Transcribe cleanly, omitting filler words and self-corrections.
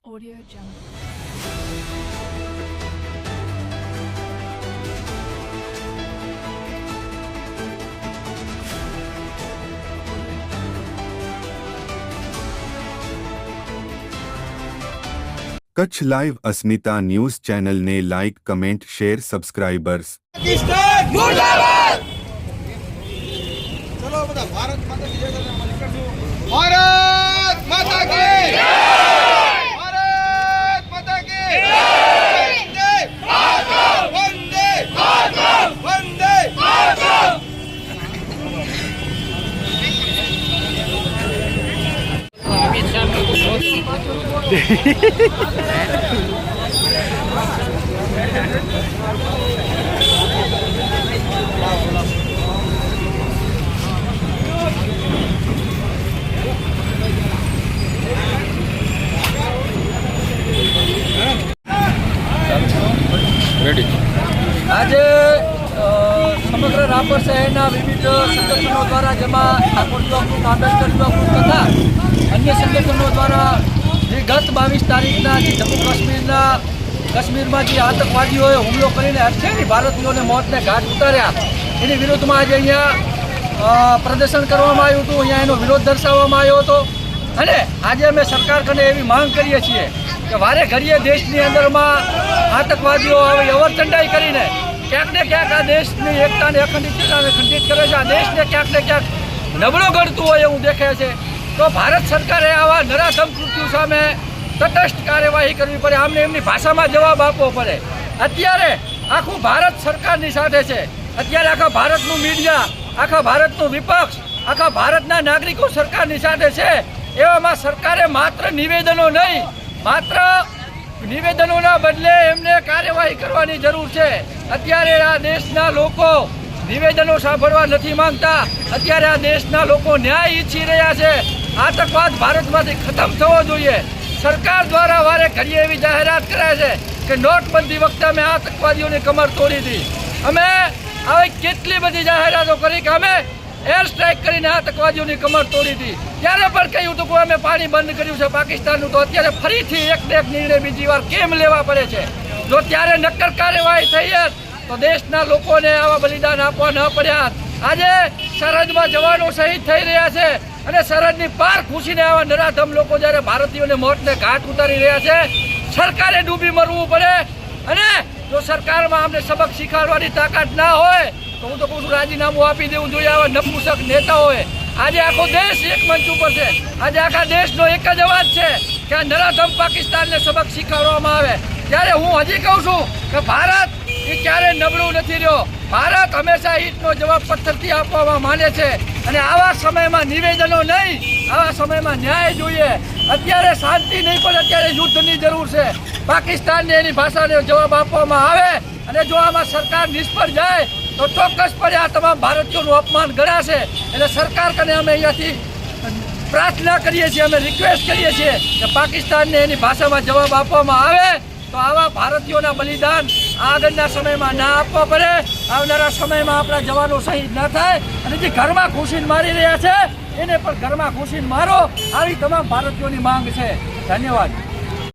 Audio Jungle. Kutch live Asmita news ચેનલને like, comment, share, subscribers. Pakistan મુર્દાબાદ. ચલો બધા ભારત માતા કી જય કરશું. ભારત માતા કી જય. ભારત માતા કી જય. વંદે માતરમ. વંદે માતરમ. વંદે માતરમ. આજે સમગ્ર રાપર શહેરના વિવિધ સંગઠનો દ્વારા જેમાં ઠાકોર ચોકનું, આંબેડકર ચોકનું તથા અન્ય સંગઠનો દ્વારા જે ગત 22 તારીખના જે કાશ્મીરમાં જે આતંકવાદીઓએ હુમલો કરીને 88 ભારતીયોને મોતને ઘાટ ઉતાર્યા એની વિરુદ્ધમાં આજે અહીંયા પ્રદર્શન કરવામાં આવ્યું હતું. અહીંયા એનો વિરોધ દર્શાવવામાં આવ્યો હતો અને આજે અમે સરકાર કને એવી માંગ કરીએ છીએ કે વારે ઘડીએ દેશની અંદરમાં આતંકવાદીઓ આવી અવરચંડાઈ કરીને ક્યાંક ને ક્યાંક આ દેશની એકતાને અખંડિતતાને ખંડિત કરે છે. આ દેશને ક્યાંક ને ક્યાંક નબળો ગણતું હોય એવું દેખાય છે. તો ભારત સરકારે આવા નરાધમ કૃત્યુ સામે તટસ્થ કાર્યવાહી કરવી પડે. આમને એમની ભાષામાં જવાબ આપવો પડે. અત્યારે આખું ભારત સરકારની સાથે છે. અત્યારે આખા ભારતનું મીડિયા, આખા ભારતનું વિપક્ષ, આખા ભારતના નાગરિકો સરકારની સાથે છે. એવામાં સરકારે માત્ર નિવેદનો નહીં, માત્ર નિવેદનોના બદલે એમને કાર્યવાહી કરવાની જરૂર છે. અત્યારે આ દેશના લોકો નિવેદનો સાંભળવા નથી માંગતા. અત્યારે આ દેશના લોકો ન્યાય ઈચ્છી રહ્યા છે. આતંકવાદ ભારતમાંથી ખતમ થવો જોઈએ. સરકાર દ્વારા વારે ઘડીએ એવી જાહેરાત કરાય છે કે નોટબંધી વખતે અમે આતંકવાદીઓની કમર તોડી હતી. અમે આવી કેટલી બધી જાહેરાતો કરી કે અમે એર સ્ટ્રાઇક કરીને આતંકવાદીઓની કમર તોડી હતી. ત્યારે પણ કહ્યું હતું કે અમે પાણી બંધ કર્યું છે પાકિસ્તાનનું. તો અત્યારે ફરીથી એક નિર્ણય બીજી વાર કેમ લેવા પડે છે? જો ત્યારે નક્કર કાર્યવાહી થઈ હોત તો દેશના લોકોને આવા બલિદાન આપવા ન પડ્યા. આજે સરહદમાં જવાનો શહીદ થઈ રહ્યા છે અને સરહદની પાર ઘૂસીને આવા નરાધમ લોકો જ્યારે ભારતીયોને મોતને ઘાટ ઉતારી રહ્યા છે, સરકારે ડૂબી મરવું પડે. અને જો સરકારમાં અમને સબક શીખવાડવાની તાકાત ના હોય તો હું તો કહું છું રાજીનામું આપી દેવું જોઈએ આવા નપુસક નેતાઓએ. આજે આખો દેશ એક મંચ ઉપર છે. આજે આખા દેશનો એક જ અવાજ છે કે આ નરાધમ પાકિસ્તાનને સબક શીખવાડવામાં આવે. ત્યારે હું હજી કહું છું કે ભારત એ ક્યારે નબળું નથી રહ્યો. ભારત હંમેશા ઈંટનો જવાબ પથ્થરથી આપવામાં માને છે. અને આવા સમયમાં નિવેદનો નહીં, આવા સમયમાં ન્યાય જોઈએ. અત્યારે શાંતિ નહીં પણ અત્યારે યુદ્ધની જરૂર છે. પાકિસ્તાનને એની ભાષાને જવાબ આપવામાં આવે અને જો આમાં સરકાર નિષ્ફળ જાય તો ચોક્કસપણે આ તમામ ભારતીયોનું અપમાન ગણાશે. એટલે સરકાર કને અમે અહીંયાથી પ્રાર્થના કરીએ છીએ, અમે રિક્વેસ્ટ કરીએ છીએ કે પાકિસ્તાનને એની ભાષામાં જવાબ આપવામાં આવે તો આવા ભારતીયોના બલિદાન આગળના સમયમાં ના આપવા પડે. આવનારા સમયમાં આપણા જવાનો શહીદ ના થાય અને જે ઘરમાં ઘૂસીને મારી રહ્યા છે એને પણ ઘરમાં ઘૂસીને મારો. આવી તમામ ભારતીયોની માંગ છે. ધન્યવાદ.